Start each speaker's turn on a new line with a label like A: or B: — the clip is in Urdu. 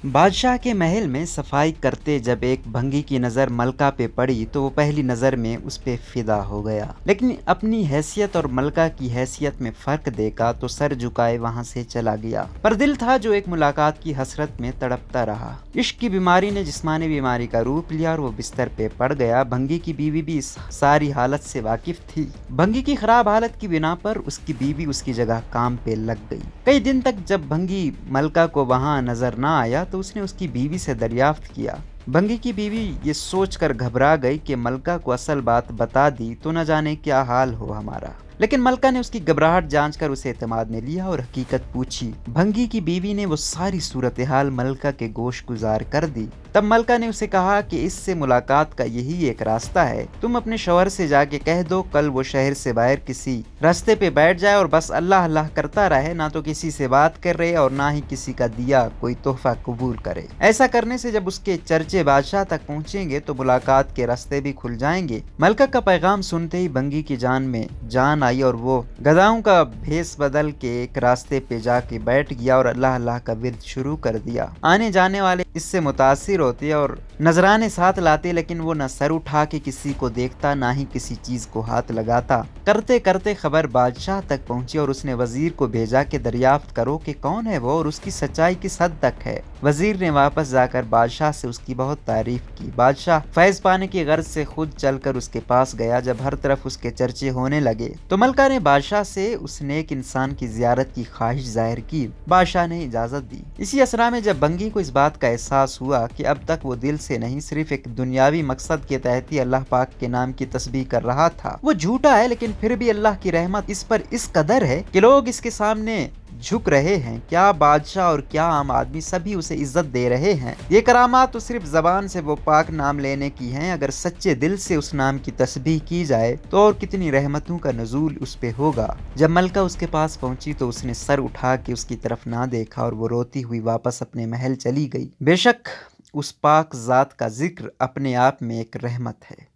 A: بادشاہ کے محل میں صفائی کرتے جب ایک بھنگی کی نظر ملکہ پہ پڑی تو وہ پہلی نظر میں اس پہ فدا ہو گیا، لیکن اپنی حیثیت اور ملکہ کی حیثیت میں فرق دیکھا تو سر جھکائے وہاں سے چلا گیا۔ پر دل تھا جو ایک ملاقات کی حسرت میں تڑپتا رہا۔ عشق کی بیماری نے جسمانی بیماری کا روپ لیا اور وہ بستر پہ پڑ گیا۔ بھنگی کی بیوی بھی اس ساری حالت سے واقف تھی۔ بھنگی کی خراب حالت کی بنا پر اس کی بیوی اس کی جگہ کام پہ لگ گئی۔ کئی دن تک جب بھنگی ملکہ کو وہاں نظر نہ آیا تو اس نے اس کی بیوی سے دریافت کیا۔ بھنگی کی بیوی یہ سوچ کر گھبرا گئی کہ ملکہ کو اصل بات بتا دی تو نہ جانے کیا حال ہو ہمارا، لیکن ملکہ نے اس کی گھبراہٹ جانچ کر اسے اعتماد میں لیا اور حقیقت پوچھی۔ بھنگی کی بیوی نے وہ ساری صورتحال ملکہ کے گوش گزار کر دی۔ تب ملکہ نے اسے کہا کہ اس سے ملاقات کا یہی ایک راستہ ہے، تم اپنے شوہر سے جا کے کہہ دو کل وہ شہر سے باہر کسی راستے پہ بیٹھ جائے اور بس اللہ اللہ کرتا رہے، نہ تو کسی سے بات کرے اور نہ ہی کسی کا دیا کوئی تحفہ قبول کرے۔ ایسا کرنے سے جب اس کے چرچے بادشاہ تک پہنچیں گے تو ملاقات کے راستے بھی کھل جائیں گے۔ ملکہ کا پیغام سنتے ہی بھنگی کی جان میں جان آئی اور وہ گدھاؤں کا بھیس بدل کے ایک راستے پہ جا کے بیٹھ گیا اور اللہ اللہ کا ورد شروع کر دیا۔ آنے جانے والے اس سے متاثر ہوتے اور نذرانے ساتھ لاتے، لیکن وہ نہ سر اٹھا کے کسی کو دیکھتا نہ ہی کسی چیز کو ہاتھ لگاتا۔ کرتے کرتے خبر بادشاہ تک پہنچی اور اس نے وزیر کو بھیجا کہ دریافت کرو کہ کون ہے وہ اور اس کی سچائی کس حد تک ہے۔ وزیر نے واپس جا کر بادشاہ سے اس کی بہت تعریف کی۔ بادشاہ فیض پانے کی غرض سے خود چل کر اس کے پاس گیا۔ جب ہر طرف اس کے چرچے ہونے لگے تو ملکہ نے بادشاہ سے اس نیک انسان کی زیارت کی خواہش ظاہر کی۔ بادشاہ نے اجازت دی۔ اسی اسرا میں جب بھنگی کو اس بات کا احساس ہوا کہ اب تک وہ دل سے نہیں صرف ایک دنیاوی مقصد کے تحت ہی اللہ پاک کے نام کی تسبیح کر رہا تھا، وہ جھوٹا ہے لیکن پھر بھی اللہ کی رحمت اس پر اس قدر ہے کہ لوگ اس کے سامنے جھک رہے ہیں، کیا بادشاہ اور کیا عام آدمی سبھی اسے عزت دے رہے ہیں۔ یہ کرامات تو صرف زبان سے وہ پاک نام لینے کی ہیں، اگر سچے دل سے اس نام کی تسبیح کی جائے تو اور کتنی رحمتوں کا نزول اس پہ ہوگا۔ جب ملکہ اس کے پاس پہنچی تو اس نے سر اٹھا کے اس کی طرف نہ دیکھا اور وہ روتی ہوئی واپس اپنے محل چلی گئی۔ بے شک اس پاک ذات کا ذکر اپنے آپ میں ایک رحمت ہے۔